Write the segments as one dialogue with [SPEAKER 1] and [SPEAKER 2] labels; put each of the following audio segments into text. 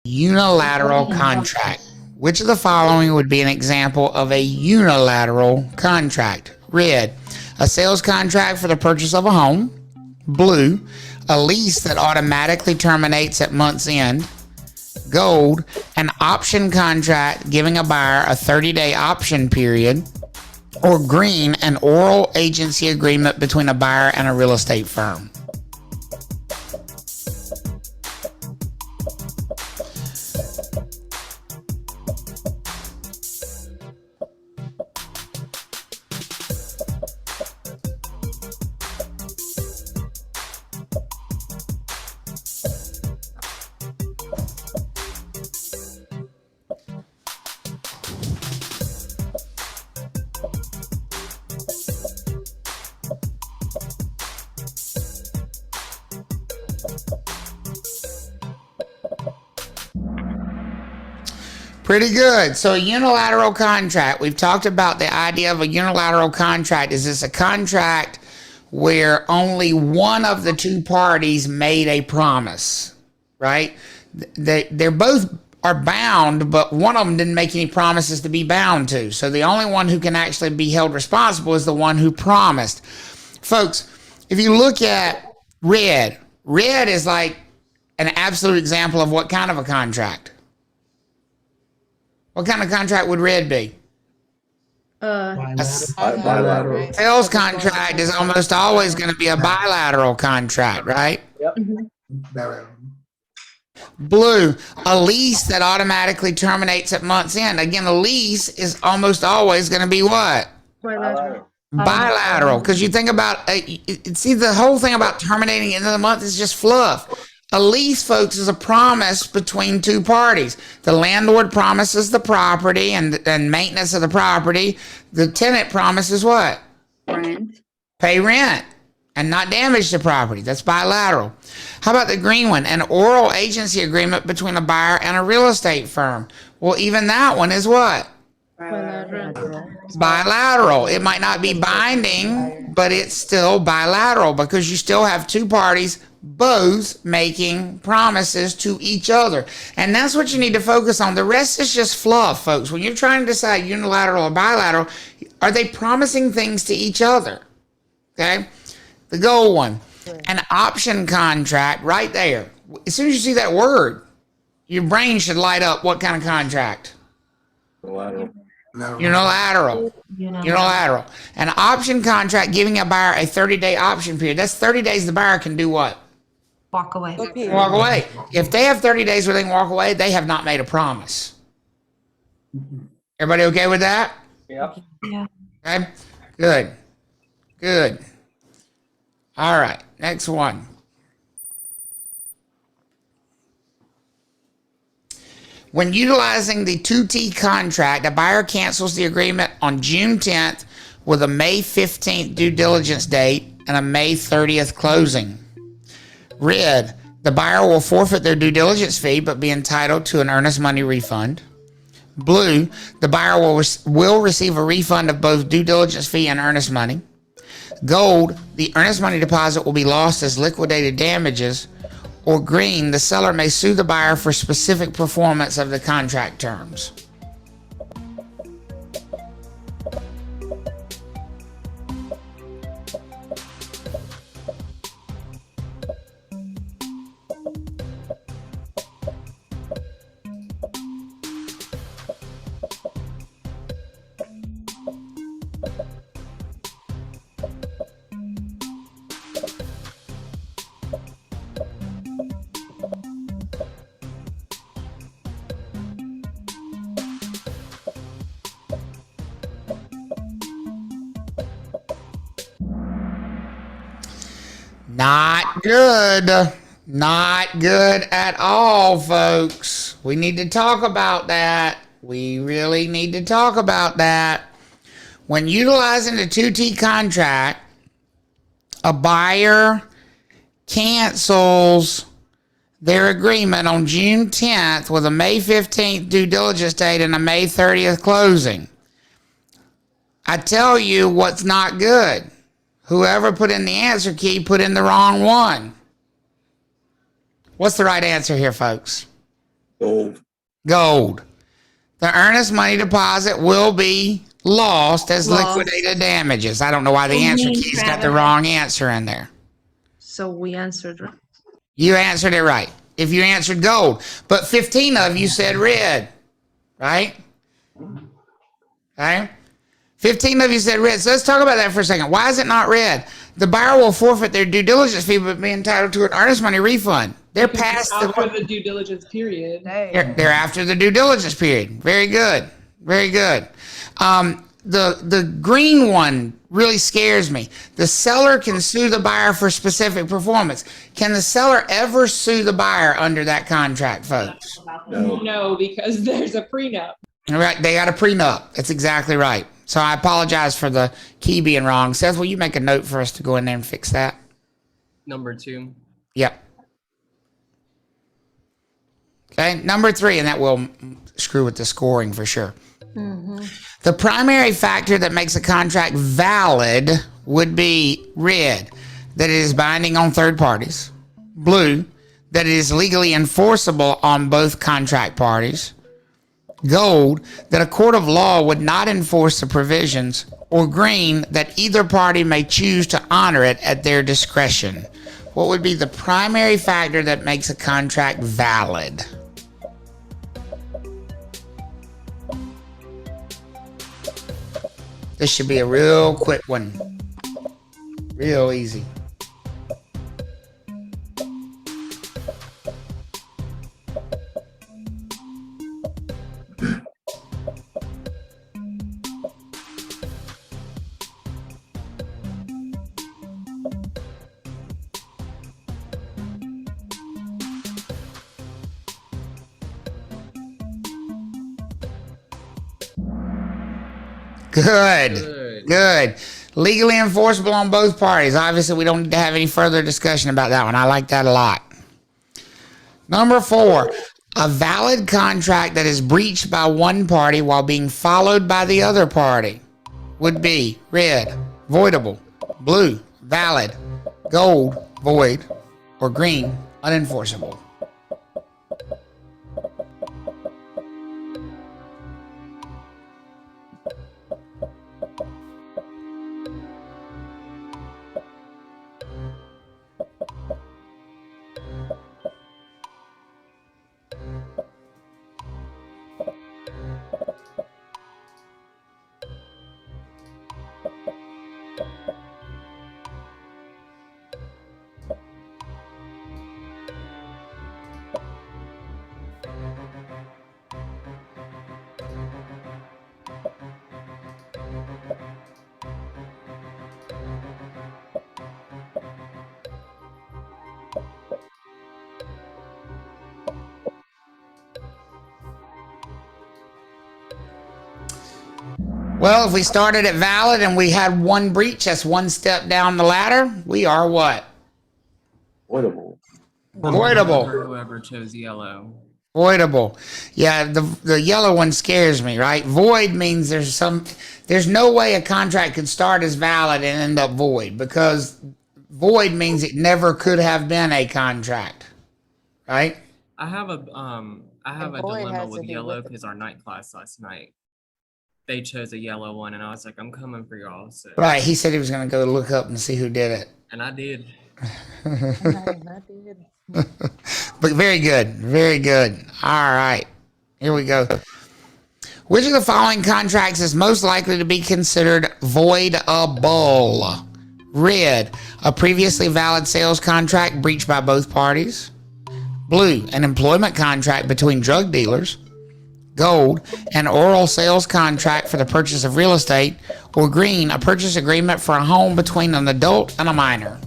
[SPEAKER 1] Unilateral contract. Which of the following would be an example of a unilateral contract? Red, a sales contract for the purchase of a home. Blue, a lease that automatically terminates at month's end. Gold, an option contract giving a buyer a 30-day option period. Or green, an oral agency agreement between a buyer and a real estate firm. Pretty good. So a unilateral contract, we've talked about the idea of a unilateral contract. Is this a contract where only one of the two parties made a promise, right? They're both are bound, but one of them didn't make any promises to be bound to. So the only one who can actually be held responsible is the one who promised. Folks, if you look at red is like an absolute example of what kind of a contract? What kind of contract would red be? A sales contract is almost always going to be a bilateral contract, right?
[SPEAKER 2] Yep.
[SPEAKER 1] Blue, a lease that automatically terminates at month's end. Again, a lease is almost always going to be what? Bilateral. Because you think about, see, the whole thing about terminating at the end of the month is just fluff. A lease, folks, is a promise between two parties. The landlord promises the property and maintenance of the property. The tenant promises what?
[SPEAKER 3] Rent.
[SPEAKER 1] Pay rent and not damage the property. That's bilateral. How about the green one? An oral agency agreement between a buyer and a real estate firm. Well, even that one is what? Bilateral. It might not be binding, but it's still bilateral because you still have two parties both making promises to each other. And that's what you need to focus on. The rest is just fluff, folks. When you're trying to decide unilateral or bilateral, are they promising things to each other? Okay? The gold one, an option contract right there. As soon as you see that word, your brain should light up. What kind of contract? Unilateral. An option contract giving a buyer a 30-day option period. That's 30 days the buyer can do what?
[SPEAKER 4] Walk away.
[SPEAKER 1] Walk away. If they have 30 days where they can walk away, they have not made a promise. Everybody okay with that?
[SPEAKER 2] Yep.
[SPEAKER 4] Yeah.
[SPEAKER 1] Okay. Good. Good. All right. Next one. When utilizing the 2T contract, a buyer cancels the agreement on June 10th with a May 15th due diligence date and a May 30th closing. Red, the buyer will forfeit their due diligence fee but be entitled to an earnest money refund. Blue, the buyer will receive a refund of both due diligence fee and earnest money. Gold, the earnest money deposit will be lost as liquidated damages. Or green, the seller may sue the buyer for specific performance of the contract terms. Not good. Not good at all, folks. We need to talk about that. We really need to talk about that. When utilizing the 2T contract, a buyer cancels their agreement on June 10th with a May 15th due diligence date and a May 30th closing. I tell you what's not good. Whoever put in the answer key put in the wrong one. What's the right answer here, folks?
[SPEAKER 2] Gold.
[SPEAKER 1] Gold. The earnest money deposit will be lost as liquidated damages. I don't know why the answer key's got the wrong answer in there.
[SPEAKER 3] So we answered right.
[SPEAKER 1] You answered it right. If you answered gold, but 15 of you said red, right? Okay. 15 of you said red. So let's talk about that for a second. Why is it not red? The buyer will forfeit their due diligence fee but be entitled to an earnest money refund. They're past
[SPEAKER 4] after the due diligence period.
[SPEAKER 1] They're after the due diligence period. Very good. Very good. The green one really scares me. The seller can sue the buyer for specific performance. Can the seller ever sue the buyer under that contract, folks?
[SPEAKER 4] No, because there's a prenup.
[SPEAKER 1] All right, they got a prenup. That's exactly right. So I apologize for the key being wrong. Seth, will you make a note for us to go in there and fix that?
[SPEAKER 5] Number 2.
[SPEAKER 1] Yep. Okay, number 3, and that will screw with the scoring for sure. Mm-hmm. The primary factor that makes a contract valid would be red, that it is binding on third parties; blue, that it is legally enforceable on both contract parties; gold, that a court of law would not enforce the provisions; or green, that either party may choose to honor it at their discretion. What would be the primary factor that makes a contract valid? This should be a real quick one. Real easy. Good. Legally enforceable on both parties. Obviously, we don't need to have any further discussion about that one. I like that a lot. Number 4, a valid contract that is breached by one party while being followed by the other party would be red, voidable; blue, valid; gold, void; or green, unenforceable. Well, if we started at valid and we had one breach, that's one step down the ladder. We are what?
[SPEAKER 2] Voidable.
[SPEAKER 5] Whoever chose yellow.
[SPEAKER 1] Voidable. Yeah, the yellow one scares me, right? Void means there's no way a contract could start as valid and end up void, because void means it never could have been a contract, right?
[SPEAKER 5] I have a dilemma with yellow because our night class last night, they chose a yellow one, and I was like, I'm coming for y'all. So.
[SPEAKER 1] Right. He said he was going to go look up and see who did it.
[SPEAKER 5] And I did.
[SPEAKER 1] But very good. Very good. All right. Here we go. Which of the following contracts is most likely to be considered voidable? Red, a previously valid sales contract breached by both parties. Blue, an employment contract between drug dealers. Gold, an oral sales contract for the purchase of real estate. Or green, a purchase agreement for a home between an adult and a minor.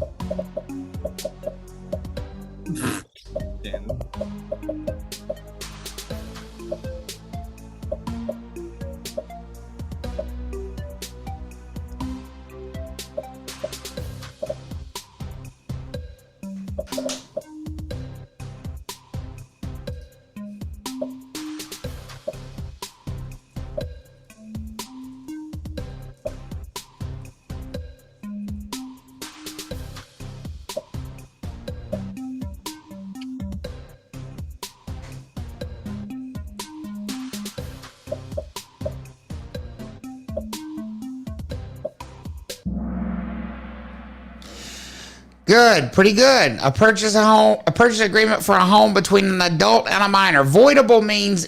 [SPEAKER 1] Good, pretty good. A purchase agreement for a home between an adult and a minor. Voidable means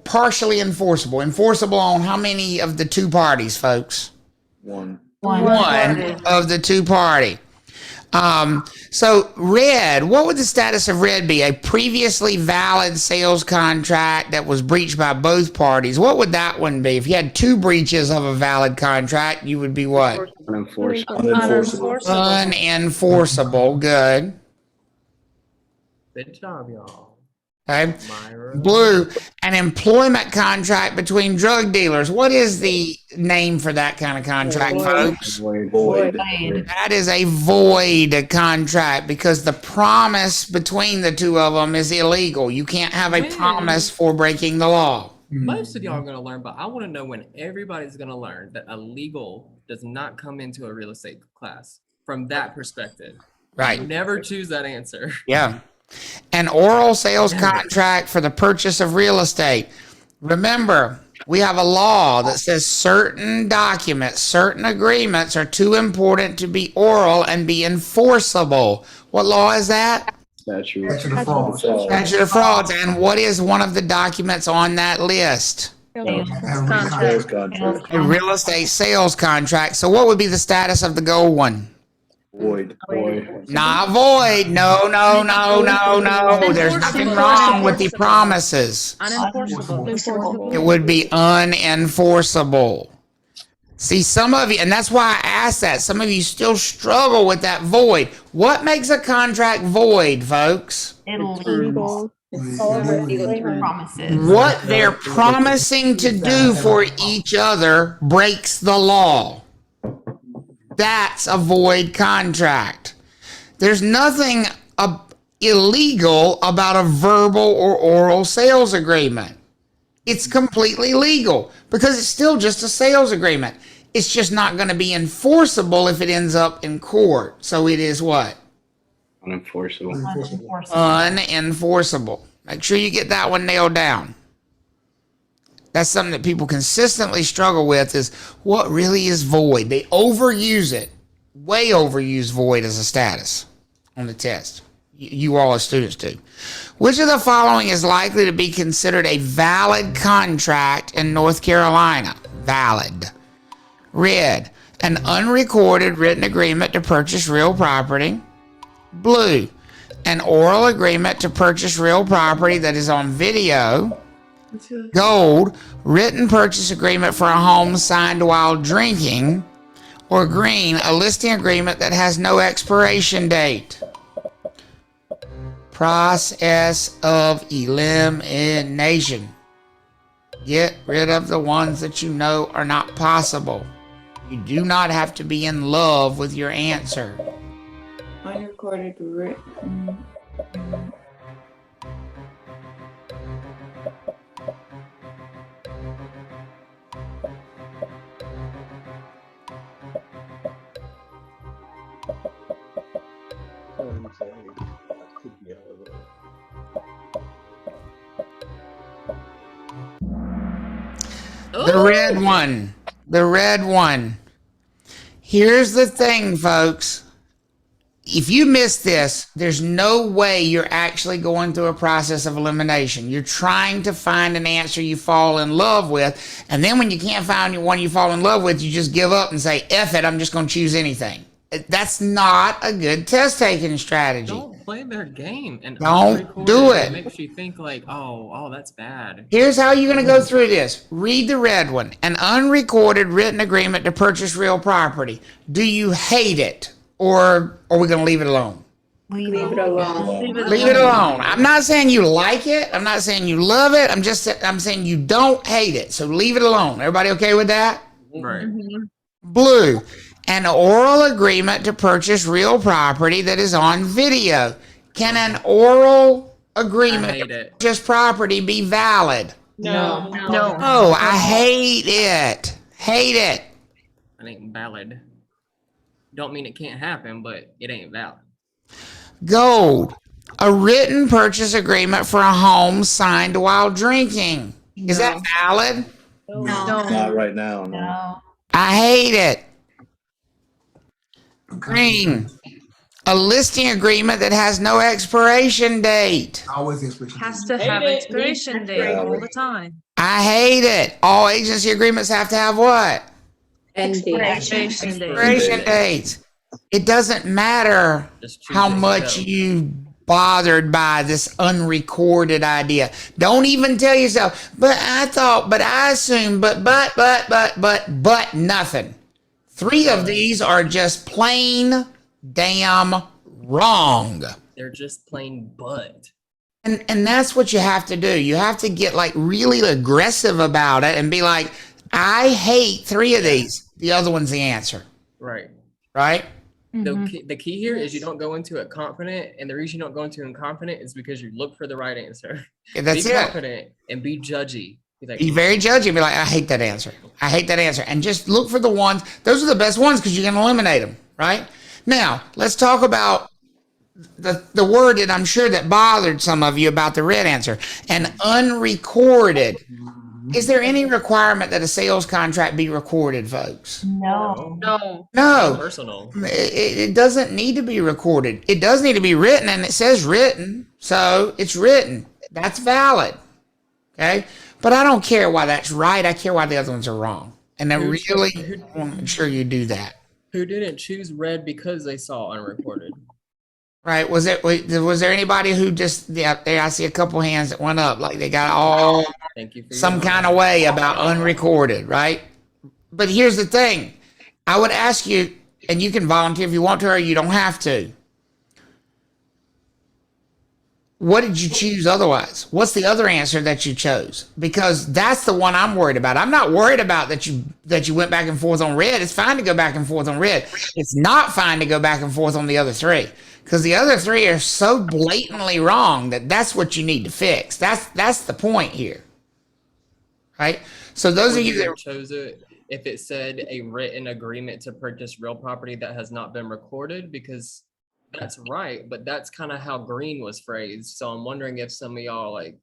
[SPEAKER 1] partially enforceable. Enforceable on how many of the two parties, folks?
[SPEAKER 2] One.
[SPEAKER 1] One of the two party. So red, what would the status of red be? A previously valid sales contract that was breached by both parties. What would that one be? If you had two breaches of a valid contract, you would be what?
[SPEAKER 2] Unenforceable.
[SPEAKER 1] Unenforceable. Good.
[SPEAKER 5] Good job, y'all.
[SPEAKER 1] Okay.
[SPEAKER 5] Myra.
[SPEAKER 1] Blue, an employment contract between drug dealers. What is the name for that kind of contract, folks?
[SPEAKER 2] Void.
[SPEAKER 1] That is a void contract because the promise between the two of them is illegal. You can't have a promise for breaking the law.
[SPEAKER 5] Most of y'all are going to learn, but I want to know when everybody's going to learn that illegal does not come into a real estate class from that perspective.
[SPEAKER 1] Right.
[SPEAKER 5] Never choose that answer.
[SPEAKER 1] Yeah. An oral sales contract for the purchase of real estate. Remember, we have a law that says certain documents, certain agreements are too important to be oral and be enforceable. What law is that?
[SPEAKER 2] Statute of
[SPEAKER 1] Statute of frauds. And what is one of the documents on that list?
[SPEAKER 2] Sales contract.
[SPEAKER 1] A real estate sales contract. So what would be the status of the gold one?
[SPEAKER 2] Void.
[SPEAKER 1] Not void. No. There's nothing wrong with the promises.
[SPEAKER 3] Unenforceable.
[SPEAKER 1] It would be unenforceable. See, some of you, and that's why I asked that, some of you still struggle with that void. What makes a contract void, folks?
[SPEAKER 6] Illegal. Promises.
[SPEAKER 1] What they're promising to do for each other breaks the law. That's a void contract. There's nothing illegal about a verbal or oral sales agreement. It's completely legal because it's still just a sales agreement. It's just not going to be enforceable if it ends up in court. So it is what?
[SPEAKER 2] Unenforceable.
[SPEAKER 1] Unenforceable. Make sure you get that one nailed down. That's something that people consistently struggle with is what really is void. They overuse it, way overuse void as a status on the test. You all as students do. Which of the following is likely to be considered a valid contract in North Carolina? Valid. Red, an unrecorded written agreement to purchase real property. Blue, an oral agreement to purchase real property that is on video. Gold, written purchase agreement for a home signed while drinking. Or green, a listing agreement that has no expiration date. Process of elimination. Get rid of the ones that you know are not possible. You do not have to be in love with your answer.
[SPEAKER 6] Unrecorded written.
[SPEAKER 1] The red one. The red one. Here's the thing, folks. If you miss this, there's no way you're actually going through a process of elimination. You're trying to find an answer you fall in love with, and then when you can't find one you fall in love with, you just give up and say, F it, I'm just going to choose anything. That's not a good test-taking strategy.
[SPEAKER 5] Don't play their game. And
[SPEAKER 1] Don't do it.
[SPEAKER 5] It makes you think like, oh, that's bad.
[SPEAKER 1] Here's how you're going to go through this. Read the red one. An unrecorded written agreement to purchase real property. Do you hate it? Or are we going to leave it alone?
[SPEAKER 6] Leave it alone.
[SPEAKER 1] Leave it alone. I'm not saying you like it. I'm not saying you love it. I'm saying you don't hate it. So leave it alone. Everybody okay with that?
[SPEAKER 5] Right.
[SPEAKER 1] Blue, an oral agreement to purchase real property that is on video. Can an oral agreement
[SPEAKER 5] I hate
[SPEAKER 1] to
[SPEAKER 5] it.
[SPEAKER 1] purchase property be valid?
[SPEAKER 4] No.
[SPEAKER 1] Oh, I hate it. Hate it.
[SPEAKER 5] It ain't valid. Don't mean it can't happen, but it ain't valid.
[SPEAKER 1] Gold, a written purchase agreement for a home signed while drinking. Is that valid?
[SPEAKER 2] Not right now. No.
[SPEAKER 6] No.
[SPEAKER 1] I hate it. Green, A listing agreement that has no expiration date.
[SPEAKER 7] Always expiration.
[SPEAKER 3] Has to
[SPEAKER 4] Hate
[SPEAKER 3] have
[SPEAKER 4] it.
[SPEAKER 3] expiration date all the time.
[SPEAKER 1] I hate it. All agency agreements have to have what?
[SPEAKER 3] Expiration date.
[SPEAKER 1] Expiration dates. It doesn't matter
[SPEAKER 5] Just choose
[SPEAKER 1] how
[SPEAKER 5] it and
[SPEAKER 1] much
[SPEAKER 5] go.
[SPEAKER 1] you bothered by this unrecorded idea. Don't even tell yourself, but I thought, but I assumed, but nothing. 3 of these are just plain damn wrong.
[SPEAKER 5] They're just plain butt.
[SPEAKER 1] And that's what you have to do. You have to get like really aggressive about it and be like, I hate 3 of these. The other one's the answer.
[SPEAKER 5] Right.
[SPEAKER 1] Right?
[SPEAKER 5] The key here is you don't go into it confident, and the reason you don't go into it confident is because you look for the right answer.
[SPEAKER 1] Yeah, that's
[SPEAKER 5] be
[SPEAKER 1] it.
[SPEAKER 5] confident and be judgy. Be like,
[SPEAKER 1] Be very judgy. Be like, I hate that answer. I hate that answer. And just look for the ones. Those are the best ones because you can eliminate them. Right? Now, let's talk about the word that I'm sure that bothered some of you about the red answer. An unrecorded. Is there any requirement that a sales contract be recorded, folks?
[SPEAKER 6] No.
[SPEAKER 3] No.
[SPEAKER 1] No.
[SPEAKER 5] personal.
[SPEAKER 1] It doesn't need to be recorded. It does need to be written, and it says written, so it's written. That's valid. Okay? But I don't care why that's right. I care why the other ones are wrong. And I really want to make sure you do that.
[SPEAKER 5] Who didn't choose red because they saw unrecorded?
[SPEAKER 1] Right? Was there anybody who just, yeah, there I see a couple hands that went up, like they got all
[SPEAKER 5] Thank you for
[SPEAKER 1] some
[SPEAKER 5] your
[SPEAKER 1] kind of way about unrecorded, right? But here's the thing. I would ask you, and you can volunteer if you want to, or you don't have to. What did you choose otherwise? What's the other answer that you chose? Because that's the one I'm worried about. I'm not worried about that you went back and forth on red. It's fine to go back and forth on red. It's not fine to go back and forth on the other 3. Because the other 3 are so blatantly wrong that's what you need to fix. That's the point here. Right? So those of you that
[SPEAKER 5] chose it, if it said a written agreement to purchase real property that has not been recorded, because that's right, but that's kind of how green was phrased. So I'm wondering if some of y'all like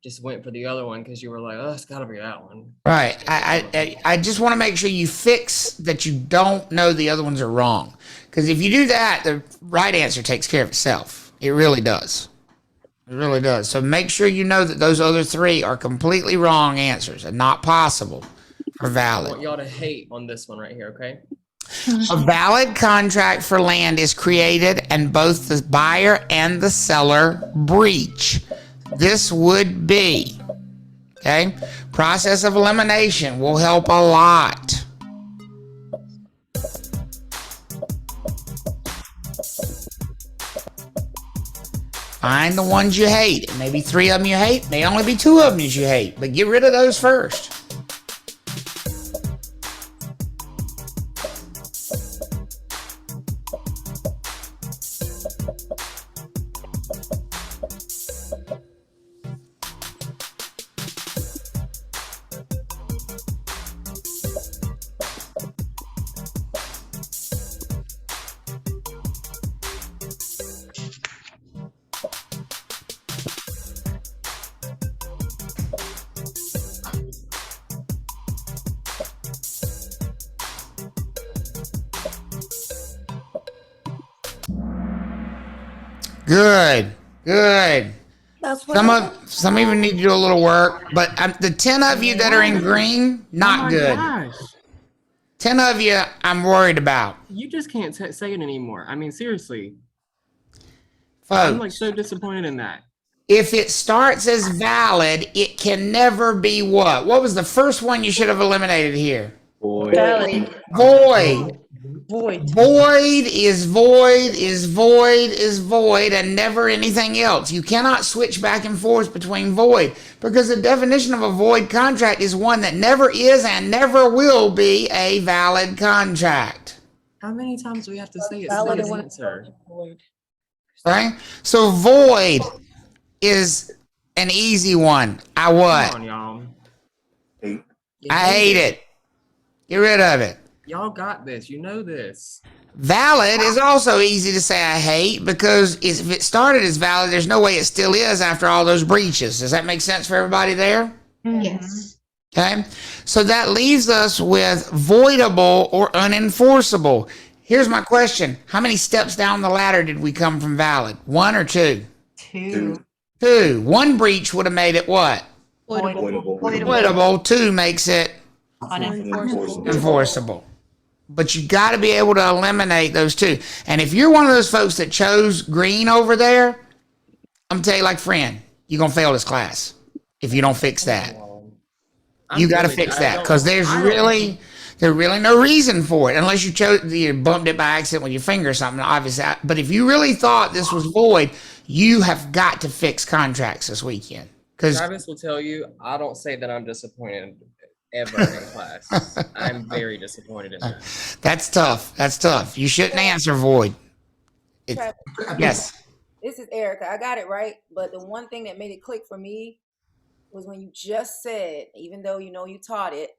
[SPEAKER 5] just went for the other one because you were like, oh, it's got to be that one.
[SPEAKER 1] Right. I just want to make sure you fix that you don't know the other ones are wrong. Because if you do that, the right answer takes care of itself. It really does. It really does. So make sure you know that those other 3 are completely wrong answers and not possible or
[SPEAKER 5] I
[SPEAKER 1] valid.
[SPEAKER 5] want y'all to hate on this one right here, okay?
[SPEAKER 1] A valid contract for land is created and both the buyer and the seller breach. This would be, okay? Process of elimination will help a lot. Find the ones you hate. Maybe 3 of them you hate. May only be 2 of them you hate. But get rid of those first. Good.
[SPEAKER 6] That's what
[SPEAKER 1] Some of you need to do a little work, but the 10 of you that are in green, not good.
[SPEAKER 5] Gosh.
[SPEAKER 1] 10 of you, I'm worried about.
[SPEAKER 5] You just can't say it anymore. I mean, seriously. I'm like
[SPEAKER 1] Folks,
[SPEAKER 5] so disappointed in that.
[SPEAKER 1] if it starts as valid, it can never be what? What was the first one you should have eliminated here?
[SPEAKER 2] Boy.
[SPEAKER 6] Valid.
[SPEAKER 1] Void.
[SPEAKER 3] Void.
[SPEAKER 1] Void is void is void is void and never anything else. You cannot switch back and forth between void because the definition of a void contract is one that never is and never will be a valid contract.
[SPEAKER 5] How many times do we have to say it's
[SPEAKER 6] Valid
[SPEAKER 5] the
[SPEAKER 6] and
[SPEAKER 5] answer?
[SPEAKER 6] void.
[SPEAKER 1] Right? So void is an easy one. I what?
[SPEAKER 5] Come on, y'all.
[SPEAKER 2] Hate.
[SPEAKER 1] I hate it. Get rid of it.
[SPEAKER 5] Y'all got this. You know this.
[SPEAKER 1] Valid is also easy to say I hate because if it started as valid, there's no way it still is after all those breaches. Does that make sense for everybody there?
[SPEAKER 6] Yes.
[SPEAKER 1] Okay. So that leaves us with voidable or unenforceable. Here's my question. How many steps down the ladder did we come from valid? 1 or 2?
[SPEAKER 6] 2.
[SPEAKER 1] 2. 1 breach would have made it what?
[SPEAKER 2] Voidable.
[SPEAKER 1] Voidable. 2 makes it
[SPEAKER 2] Unenforceable.
[SPEAKER 1] enforceable. But you got to be able to eliminate those 2. And if you're one of those folks that chose green over there, I'm going to tell you like friend, you're going to fail this class if you don't fix that. You got to fix that because there's really no reason for it unless you bumped it by accident with your finger or something, obviously. But if you really thought this was void, you have got to fix contracts this weekend. Because
[SPEAKER 5] Travis will tell you, I don't say that I'm disappointed ever in class. I'm very disappointed in that.
[SPEAKER 1] that's tough. That's tough. You shouldn't answer void. Yes.
[SPEAKER 7] This is Erica. I got it right. But the one thing that made it click for me was when you just said, even though you know you taught it,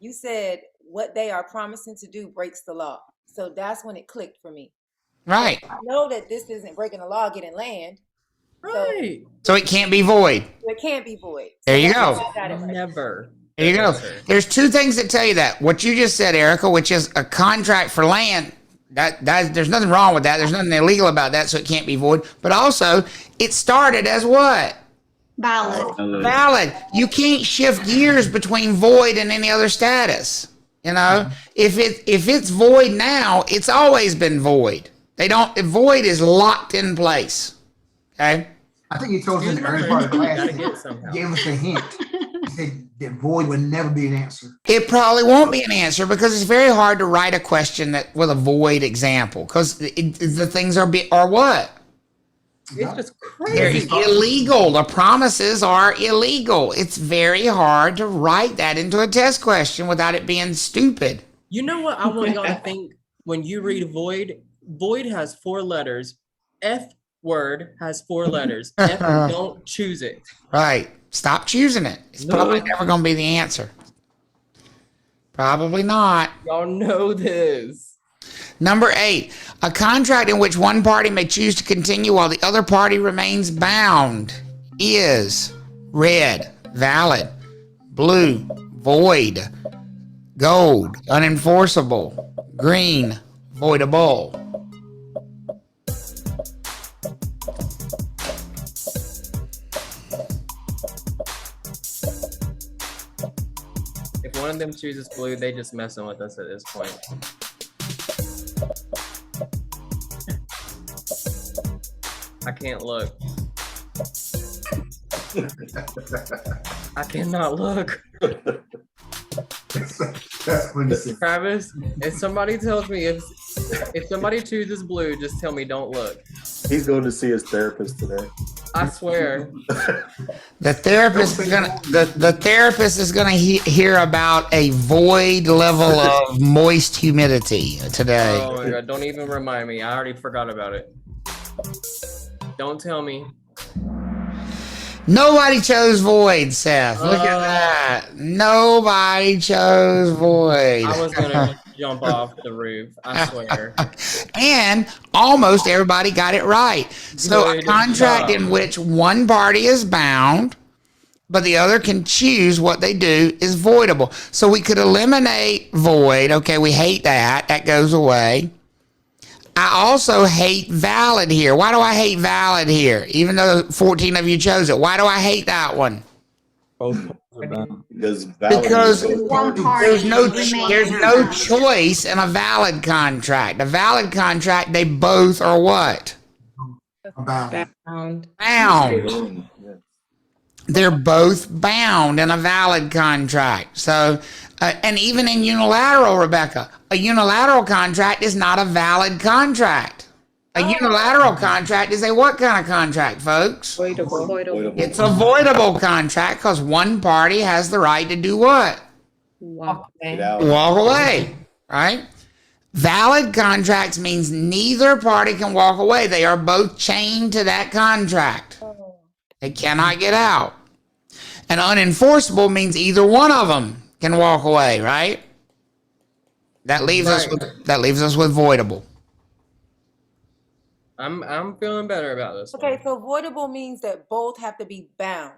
[SPEAKER 7] you said what they are promising to do breaks the law. So that's when it clicked for me.
[SPEAKER 1] Right.
[SPEAKER 7] I know that this isn't breaking the law, getting land.
[SPEAKER 5] Right.
[SPEAKER 1] So it can't be void.
[SPEAKER 7] So it can't be void.
[SPEAKER 1] There you go.
[SPEAKER 7] I got it right.
[SPEAKER 5] Never.
[SPEAKER 1] There you go. There's 2 things that tell you that. What you just said, Erica, which is a contract for land. That there's nothing wrong with that. There's nothing illegal about that, so it can't be void. But also, it started as what?
[SPEAKER 6] Valid.
[SPEAKER 1] Valid. You can't shift gears between void and any other status. You know, if it's void now, it's always been void. Void is locked in place. Okay.
[SPEAKER 8] I think he told us in the early part of the class, gave us a hint. He said that void would never be an answer.
[SPEAKER 1] It probably won't be an answer because it's very hard to write a question that with a void example because the things are what?
[SPEAKER 5] It's just
[SPEAKER 1] They're
[SPEAKER 5] crazy.
[SPEAKER 1] illegal. The promises are illegal. It's very hard to write that into a test question without it being stupid.
[SPEAKER 5] You know what I want y'all to think when you read void? Void has 4 letters. F word has 4 letters. F, don't choose it.
[SPEAKER 1] Right. Stop choosing it. It's probably never going to be the answer. Probably not.
[SPEAKER 5] Y'all know this.
[SPEAKER 1] Number 8, a contract in which one party may choose to continue while the other party remains bound is red, valid, blue, void, gold, unenforceable, green, voidable.
[SPEAKER 5] If one of them chooses blue, they just messing with us at this point. I can't look. I cannot look.
[SPEAKER 8] That's what he said.
[SPEAKER 5] Travis, if somebody tells me if somebody chooses blue, just tell me don't look.
[SPEAKER 2] He's going to see his therapist today.
[SPEAKER 5] I swear.
[SPEAKER 1] The therapist is gonna hear about a void level of moist humidity today.
[SPEAKER 5] Oh my God, don't even remind me. I already forgot about it. Don't tell me.
[SPEAKER 1] Nobody chose void, Seth. Look at that. Nobody chose void.
[SPEAKER 5] I was gonna jump off the roof. I swear.
[SPEAKER 1] And almost everybody got it right. So a
[SPEAKER 5] Good
[SPEAKER 1] contract
[SPEAKER 5] job.
[SPEAKER 1] in which one party is bound, but the other can choose what they do is voidable. So we could eliminate void. Okay, we hate that. That goes away. I also hate valid here. Why do I hate valid here? Even though 14 of you chose it. Why do I hate that one?
[SPEAKER 2] Because valid
[SPEAKER 1] Because
[SPEAKER 2] is both
[SPEAKER 6] one
[SPEAKER 2] parties.
[SPEAKER 6] party
[SPEAKER 1] there's no choice in a valid contract. A valid contract, they both are what?
[SPEAKER 8] About
[SPEAKER 3] Bound.
[SPEAKER 1] Bound. They're both bound in a valid contract. So, and even in unilateral, Rebecca, a unilateral contract is not a valid contract. A unilateral contract is a what kind of contract, folks?
[SPEAKER 3] Voidable.
[SPEAKER 1] It's a voidable contract because one party has the right to do what?
[SPEAKER 3] Walk
[SPEAKER 2] Get
[SPEAKER 3] away.
[SPEAKER 2] out.
[SPEAKER 1] Walk away, right? Valid contracts means neither party can walk away. They are both chained to that contract. They cannot get out. And unenforceable means either one of them can walk away, right? That leaves us with voidable.
[SPEAKER 5] I'm feeling better about this.
[SPEAKER 7] Okay,
[SPEAKER 5] one.
[SPEAKER 7] so voidable means that both have to be bound.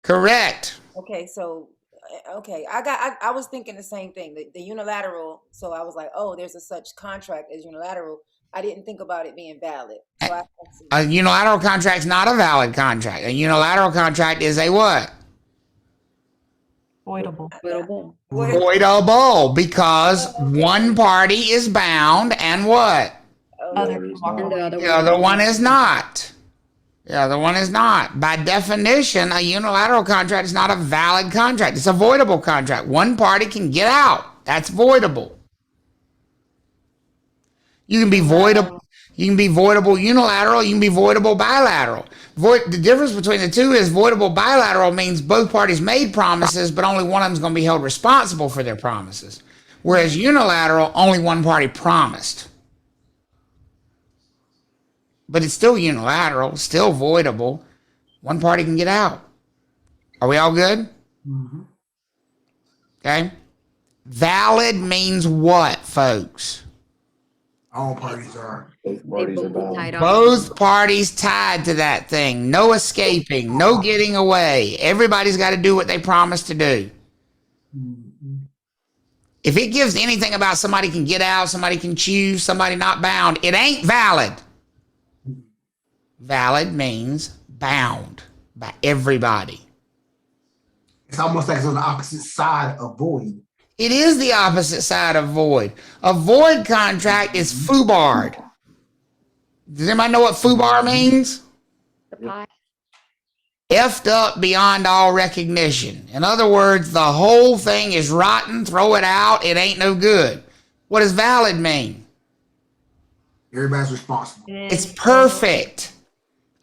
[SPEAKER 1] Correct.
[SPEAKER 7] Okay, so Okay, I was thinking the same thing. The unilateral. So I was like, oh, there's a such contract as unilateral. I didn't think about it being valid. So
[SPEAKER 1] A unilateral contract is not a valid contract. A unilateral contract is a what?
[SPEAKER 6] Voidable.
[SPEAKER 3] Voidable.
[SPEAKER 1] Voidable, because one party is bound and what?
[SPEAKER 6] Other
[SPEAKER 3] And
[SPEAKER 1] The other one is not. The other one is not. By definition, a unilateral contract is not a valid contract. It's a voidable contract. One party can get out. That's voidable. You can be voidable. You can be voidable unilateral. You can be voidable bilateral. The difference between the two is voidable bilateral means both parties made promises, but only one of them is going to be held responsible for their promises. Whereas unilateral, only one party promised. But it's still unilateral, still voidable. One party can get out. Are we all good?
[SPEAKER 8] Mm-hmm.
[SPEAKER 1] Okay. Valid means what, folks?
[SPEAKER 8] All parties are.
[SPEAKER 2] Both parties are bound.
[SPEAKER 1] Both parties tied to that thing. No escaping, no getting away. Everybody's got to do what they promised to do.
[SPEAKER 8] Mm-hmm.
[SPEAKER 1] If it gives anything about somebody can get out, somebody can choose, somebody not bound, it ain't valid. Valid means bound by everybody.
[SPEAKER 8] It's almost like it's on the opposite side of void.
[SPEAKER 1] It is the opposite side of void. A void contract is foobarred. Does anybody know what foobar means? Effed up beyond all recognition. In other words, the whole thing is rotten, throw it out, it ain't no good. What does valid mean?
[SPEAKER 8] Everybody's responsible.
[SPEAKER 1] It's perfect.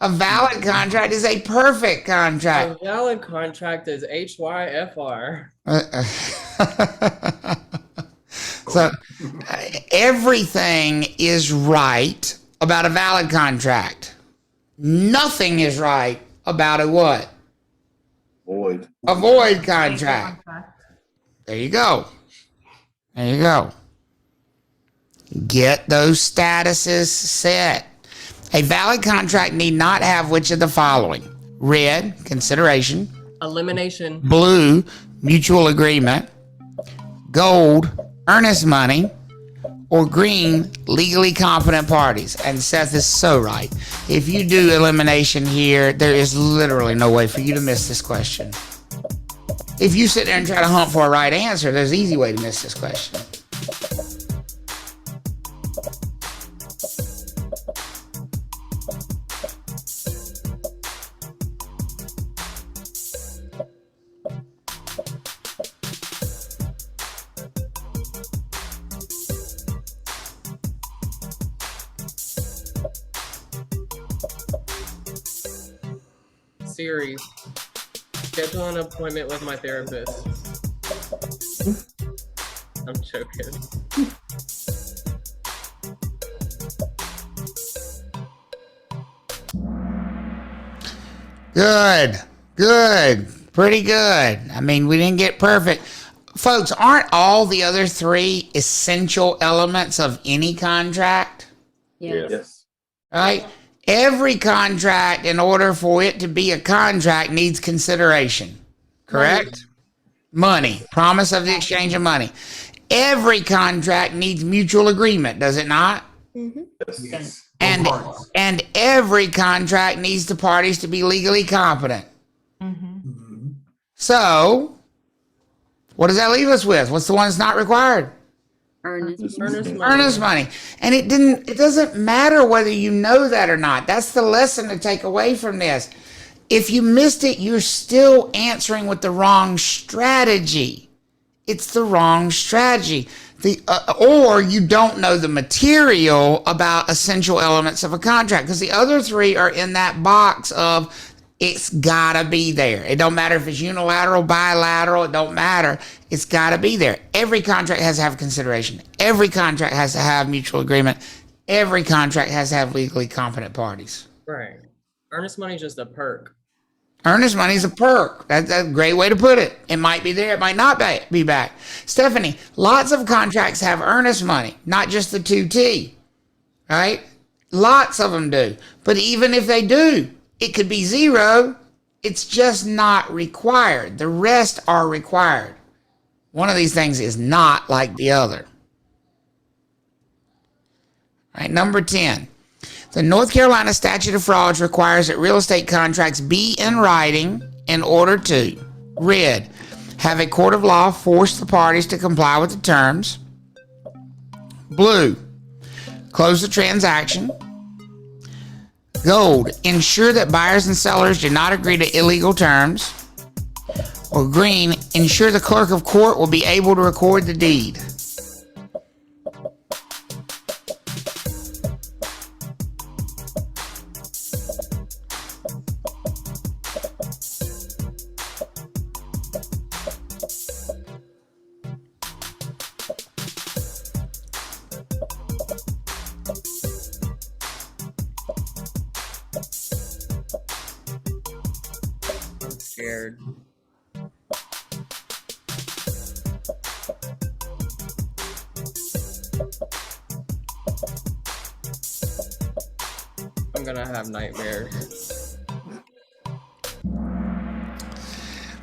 [SPEAKER 1] A valid contract is a perfect contract.
[SPEAKER 5] A valid contract is HYFR.
[SPEAKER 1] So everything is right about a valid contract. Nothing is right about a what?
[SPEAKER 2] Void.
[SPEAKER 1] A void contract. There you go. There you go. Get those statuses set. A valid contract need not have which of the following? Red, consideration.
[SPEAKER 5] Elimination.
[SPEAKER 1] Blue, mutual agreement. Gold, earnest money. Or green, legally competent parties. And Seth is so right. If you do elimination here, there is literally no way for you to miss this question. If you sit there and try to hunt for a right answer, there's an easy way to miss this question.
[SPEAKER 5] Siri, schedule an appointment with my therapist. I'm joking.
[SPEAKER 1] Good. Pretty good. I mean, we didn't get perfect. Folks, aren't all the other three essential elements of any contract?
[SPEAKER 2] Yes.
[SPEAKER 1] Right? Every contract, in order for it to be a contract, needs consideration. Correct? Money. Promise of the exchange of money. Every contract needs mutual agreement, does it not?
[SPEAKER 8] Yes.
[SPEAKER 1] And
[SPEAKER 8] All parties.
[SPEAKER 1] and every contract needs the parties to be legally competent.
[SPEAKER 8] Mm-hmm.
[SPEAKER 1] So, what does that leave us with? What's the one that's not required?
[SPEAKER 3] Earnest.
[SPEAKER 1] Earnest money. And it doesn't matter whether you know that or not. That's the lesson to take away from this. If you missed it, you're still answering with the wrong strategy. It's the wrong strategy. Or you don't know the material about essential elements of a contract, because the other three are in that box of it's gotta be there. It don't matter if it's unilateral, bilateral, it don't matter. It's gotta be there. Every contract has to have consideration. Every contract has to have mutual agreement. Every contract has to have legally competent parties.
[SPEAKER 5] Right. Earnest money is just a perk.
[SPEAKER 1] Earnest money is a perk. That's a great way to put it. It might be there, it might not be back. Stephanie, lots of contracts have earnest money, not just the 2T, right? Lots of them do. But even if they do, it could be zero It's just not required. The rest are required. One of these things is not like the other. All right, number 10. The North Carolina Statute of Frauds requires that real estate contracts be in writing in order to, red, have a court of law force the parties to comply with the terms. Blue, close the transaction. Gold, ensure that buyers and sellers do not agree to illegal terms. Or green, ensure the clerk of court will be able to record the deed.
[SPEAKER 5] I'm scared. I'm gonna have nightmares.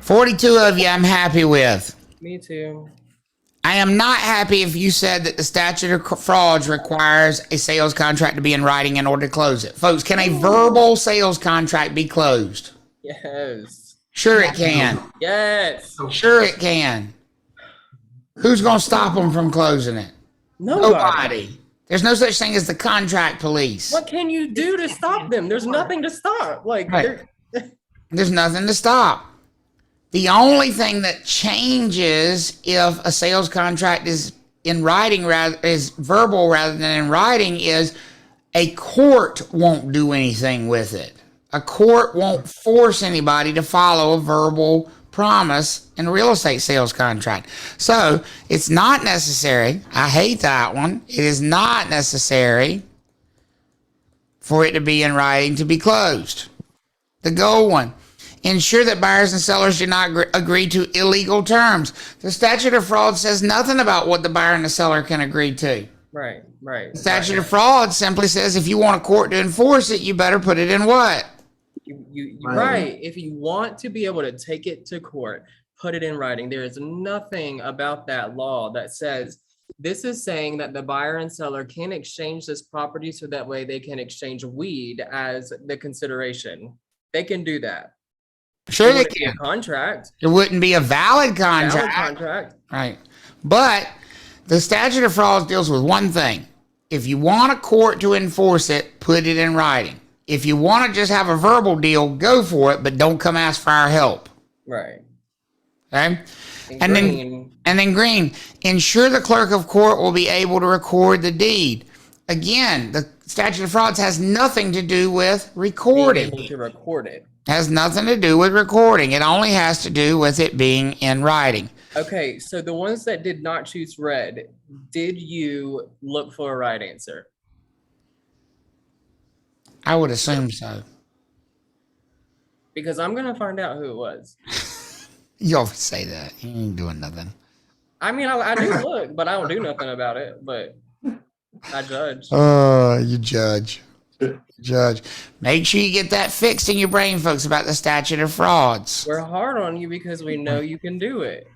[SPEAKER 1] 42 of you I'm happy with.
[SPEAKER 5] Me too.
[SPEAKER 1] I am not happy if you said that the statute of frauds requires a sales contract to be in writing in order to close it. Folks, can a verbal sales contract be closed?
[SPEAKER 5] Yes.
[SPEAKER 1] Sure it can.
[SPEAKER 5] Yes.
[SPEAKER 1] Sure it can. Who's going to stop them from closing it? Nobody. There's no such thing as the contract police.
[SPEAKER 5] What can you do to stop them? There's nothing to stop. Like,
[SPEAKER 1] Right. There's nothing to stop. The only thing that changes if a sales contract is in writing is verbal rather than in writing is a court won't do anything with it. A court won't force anybody to follow a verbal promise in a real estate sales contract. So it's not necessary. I hate that one. It is not necessary for it to be in writing to be closed. The gold one. Ensure that buyers and sellers do not agree to illegal terms. The statute of frauds says nothing about what the buyer and the seller can agree to.
[SPEAKER 5] right.
[SPEAKER 1] The statute of frauds simply says if you want a court to enforce it, you better put it in what?
[SPEAKER 5] Right. If you want to be able to take it to court, put it in writing. There is nothing about that law that says this is saying that the buyer and seller can exchange this property so that way they can exchange weed as the consideration. They can do that.
[SPEAKER 1] Sure they
[SPEAKER 5] It wouldn't be a
[SPEAKER 1] can.
[SPEAKER 5] contract.
[SPEAKER 1] It wouldn't be a valid contract.
[SPEAKER 5] Valid contract.
[SPEAKER 1] Right. But the statute of frauds deals with one thing. If you want a court to enforce it, put it in writing. If you want to just have a verbal deal, go for it, but don't come ask for our help.
[SPEAKER 5] Right.
[SPEAKER 1] Okay?
[SPEAKER 5] And
[SPEAKER 1] then green, ensure the clerk of court will be able to record the deed. Again, the statute of frauds has nothing to do with recording.
[SPEAKER 5] being able to record it.
[SPEAKER 1] Has nothing to do with recording. It only has to do with it being in writing.
[SPEAKER 5] Okay, so the ones that did not choose red, did you look for a right answer?
[SPEAKER 1] I would assume so.
[SPEAKER 5] Because I'm gonna find out who it was.
[SPEAKER 1] You always say that. You ain't doing nothing.
[SPEAKER 5] I mean, I do look, but I don't do nothing about it. But I judge.
[SPEAKER 1] Oh, you judge. Judge. Make sure you get that fixed in your brain, folks, about the statute of frauds.
[SPEAKER 5] We're hard on you because we know you can do it.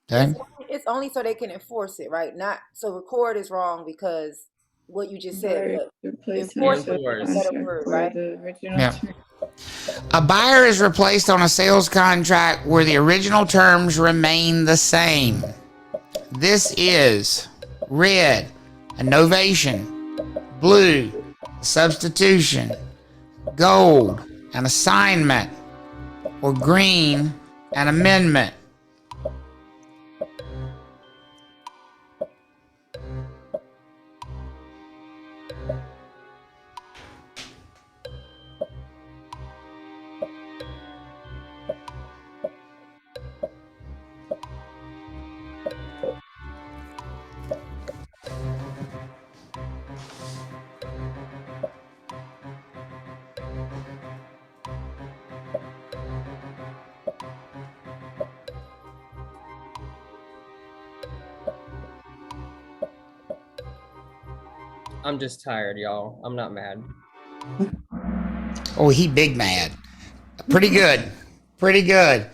[SPEAKER 1] Okay?
[SPEAKER 7] It's only so they can enforce it, right? Not so record is wrong because what you just said. But enforce is a better word, right?
[SPEAKER 1] Yeah. A buyer is replaced on a sales contract where the original terms remain the same. This is red, a novation, blue, a substitution, gold, an assignment, or green, an amendment.
[SPEAKER 5] I'm just tired, y'all. I'm not mad.
[SPEAKER 1] Oh, he big mad. Pretty good. Pretty good.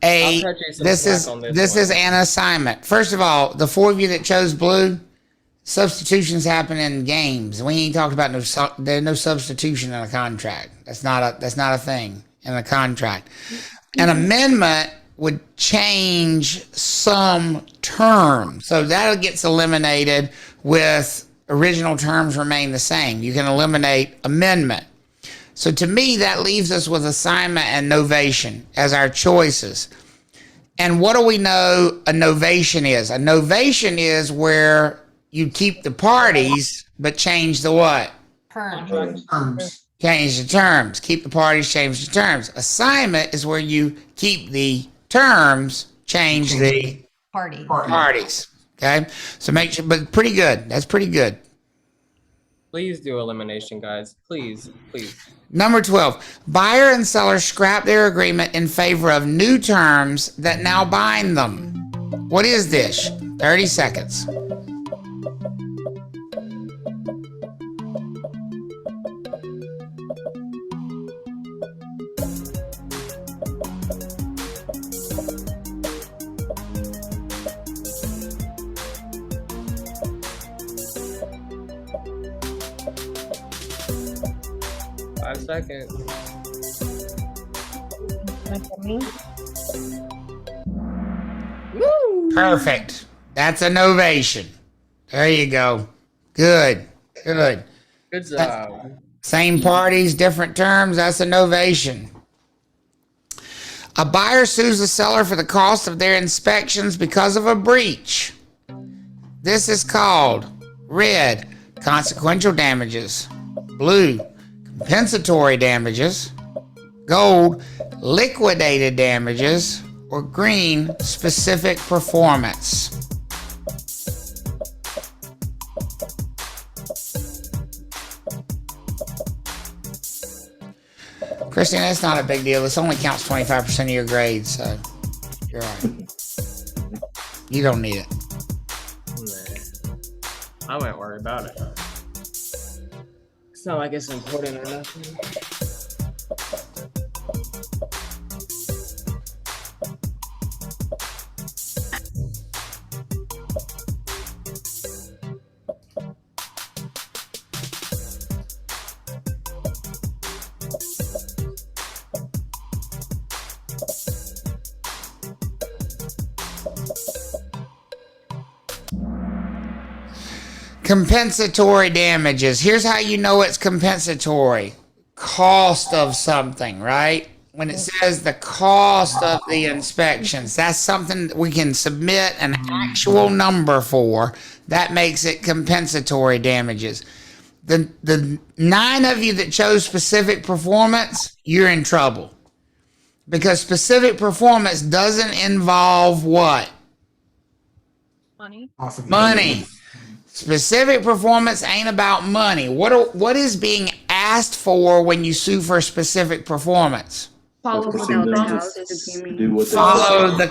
[SPEAKER 5] I'll cut you some
[SPEAKER 1] This is
[SPEAKER 5] slack on this
[SPEAKER 1] this
[SPEAKER 5] one.
[SPEAKER 1] is an assignment. First of all, the 4 of you that chose blue, substitutions happen in games. We ain't talked about there's no substitution in a contract. That's not a thing in a contract. An amendment would change some term, so that gets eliminated with original terms remain the same. You can eliminate amendment. So to me, that leaves us with assignment and novation as our choices. And what do we know a novation is? A novation is where you keep the parties, but change the what?
[SPEAKER 8] Terms.
[SPEAKER 1] Change the terms. Keep the parties, change the terms. Assignment is where you keep the terms, change the parties. Okay? So make sure, but pretty good. That's pretty good.
[SPEAKER 5] Please do elimination, guys. Please, please.
[SPEAKER 1] Number 12, buyer and seller scrap their agreement in favor of new terms that now bind them. What is this? 30 seconds.
[SPEAKER 5] Seconds.
[SPEAKER 1] Perfect. That's a novation. There you go. Good. Good.
[SPEAKER 5] Good job.
[SPEAKER 1] Same parties, different terms. That's a novation. A buyer sues a seller for the cost of their inspections because of a breach. This is called red, consequential damages, blue, compensatory damages, gold, liquidated damages, or green, specific performance. Christine, that's not a big deal. This only counts 25% of your grade, so you're all right. You don't need it.
[SPEAKER 5] I won't worry about it. It's not like it's important or nothing.
[SPEAKER 1] Compensatory damages. Here's how you know it's compensatory. Cost of something, right? When it says the cost of the inspections, that's something that we can submit an actual number for. That makes it compensatory damages. The 9 of you that chose specific performance, you're in trouble. Because specific performance doesn't involve what? Money. Specific performance ain't about money. What is being asked for when you sue for specific performance?
[SPEAKER 3] Follow
[SPEAKER 1] the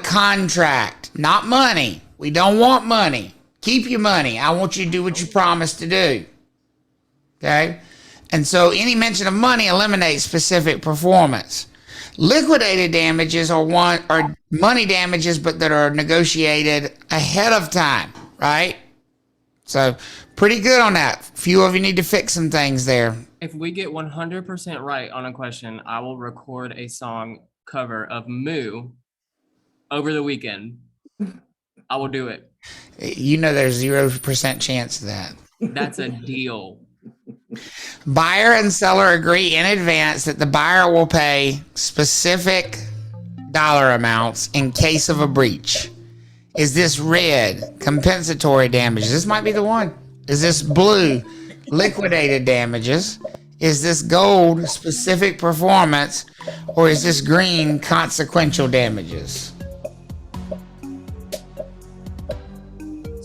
[SPEAKER 1] contract, not money. We don't want money. Keep your money. I want you to do what you promised to do. Okay? And so any mention of money eliminates specific performance. Liquidated damages are money damages, but that are negotiated ahead of time, right? So pretty good on that. Few of you need to fix some things there.
[SPEAKER 5] If we get 100% right on a question, I will record a song cover of Moo over the weekend. I will do it.
[SPEAKER 1] You know there's 0% chance of that.
[SPEAKER 5] That's a deal.
[SPEAKER 1] Buyer and seller agree in advance that the buyer will pay specific dollar amounts in case of a breach. Is this red, compensatory damages? This might be the one. Is this blue, liquidated damages? Is this gold, specific performance? Or is this green, consequential damages?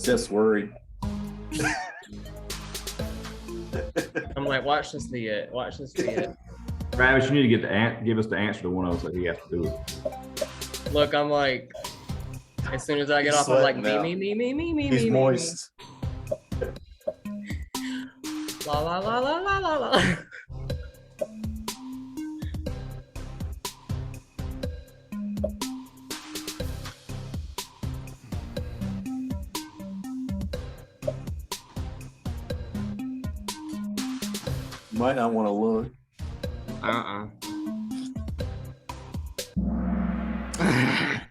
[SPEAKER 2] Just worried.
[SPEAKER 5] I'm like, watch this be it. Watch this be it.
[SPEAKER 9] Travis, you need to give us the answer to one of those that he has to do it.
[SPEAKER 5] Look, I'm like, as soon as I get off, I'm like, me.
[SPEAKER 2] He's moist.
[SPEAKER 5] La la la la la la la.
[SPEAKER 2] Might not want to look.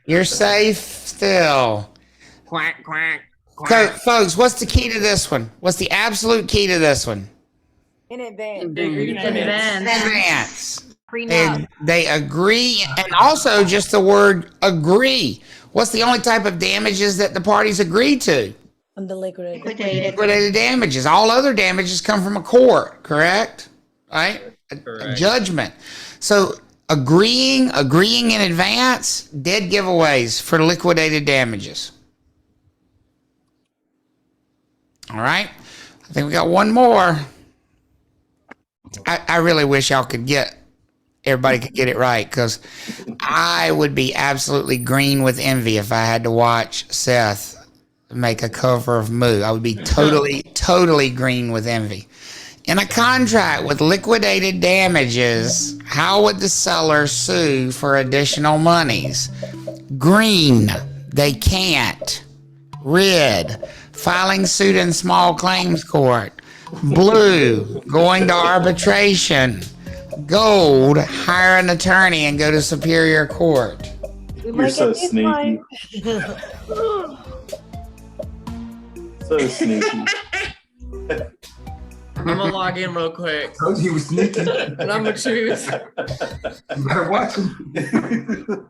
[SPEAKER 1] You're safe still.
[SPEAKER 5] Quack, quack,
[SPEAKER 1] So,
[SPEAKER 5] quack.
[SPEAKER 1] folks, what's the key to this one? What's the absolute key to this one?
[SPEAKER 7] In advance.
[SPEAKER 6] Advance.
[SPEAKER 1] Advance.
[SPEAKER 6] Prenup.
[SPEAKER 1] And they agree, and also just the word agree. What's the only type of damages that the parties agree to?
[SPEAKER 6] Liquidated.
[SPEAKER 1] Liquidated damages. All other damages come from a court, correct? Right? A
[SPEAKER 5] Correct.
[SPEAKER 1] judgment. So agreeing in advance, dead giveaways for liquidated damages. All right. I think we got one more. I really wish everybody could get it right, because I would be absolutely green with envy if I had to watch Seth make a cover of Moo. I would be totally green with envy. In a contract with liquidated damages, how would the seller sue for additional monies? Green, they can't. Red, filing suit in small claims court. Blue, going to arbitration. Gold, hire an attorney and go to superior court.
[SPEAKER 2] You're so sneaky. So sneaky.
[SPEAKER 5] I'm gonna log in real quick
[SPEAKER 8] Told you he was sneaky.
[SPEAKER 5] and I'm gonna choose.
[SPEAKER 8] You better watch him.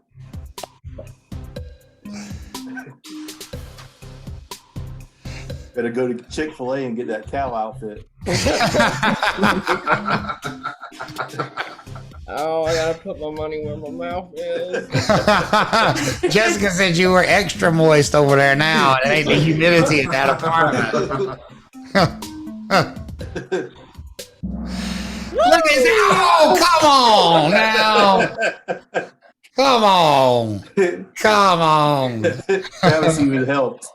[SPEAKER 2] Better go to Chick-fil-A and get that cow outfit.
[SPEAKER 5] Oh, I gotta put my money where my mouth is.
[SPEAKER 1] Jessica said you were extra moist over there now. It ain't the humidity in that apartment. Look at that. Oh, come on now. Come on. Come on.
[SPEAKER 2] Travis even helped.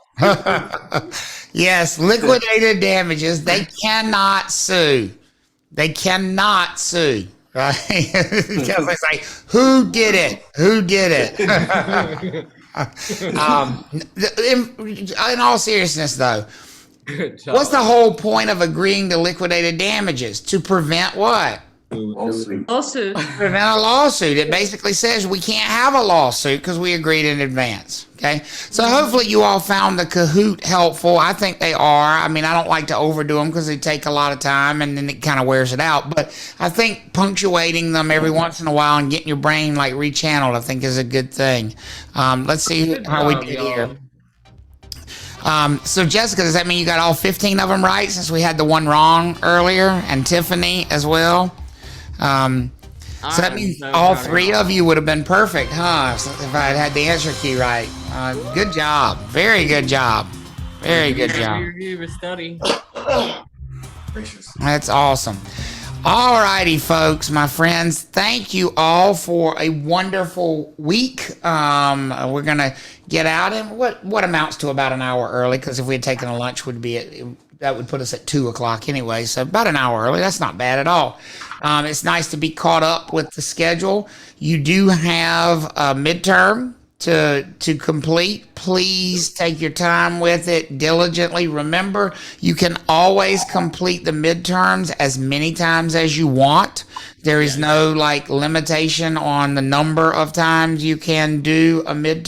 [SPEAKER 1] Yes, liquidated damages. They cannot sue. They cannot sue. Right? Because they say, who did it? Who did it? In all seriousness, though,
[SPEAKER 5] Good job.
[SPEAKER 1] what's the whole point of agreeing to liquidated damages? To prevent what?
[SPEAKER 6] Lawsuit.
[SPEAKER 1] Prevent a lawsuit. It basically says we can't have a lawsuit because we agreed in advance. Okay. So hopefully you all found the Kahoot helpful. I think they are. I mean, I don't like to overdo them because they take a lot of time and then it kind of wears it out. But I think punctuating them every once in a while and getting your brain like rechanneled, I think is a good thing. Let's see how we did here. So Jessica, does that mean you got all 15 of them right since we had the one wrong earlier, and Tiffany as well? So that means all three of you would have been perfect, huh? If I had had the answer key right. Good job. Very good job. Very good job.
[SPEAKER 5] Study.
[SPEAKER 1] That's awesome. All righty, folks, my friends. Thank you all for a wonderful week. We're gonna get out in what amounts to about an hour early, because if we had taken a lunch, that would put us at 2:00 anyway. So about an hour early. That's not bad at all. It's nice to be caught up with the schedule. You do have a midterm to complete. Please take your time with it diligently. Remember, you can always complete the midterms as many times as you want. There is no limitation on the number of times you can do a midterm.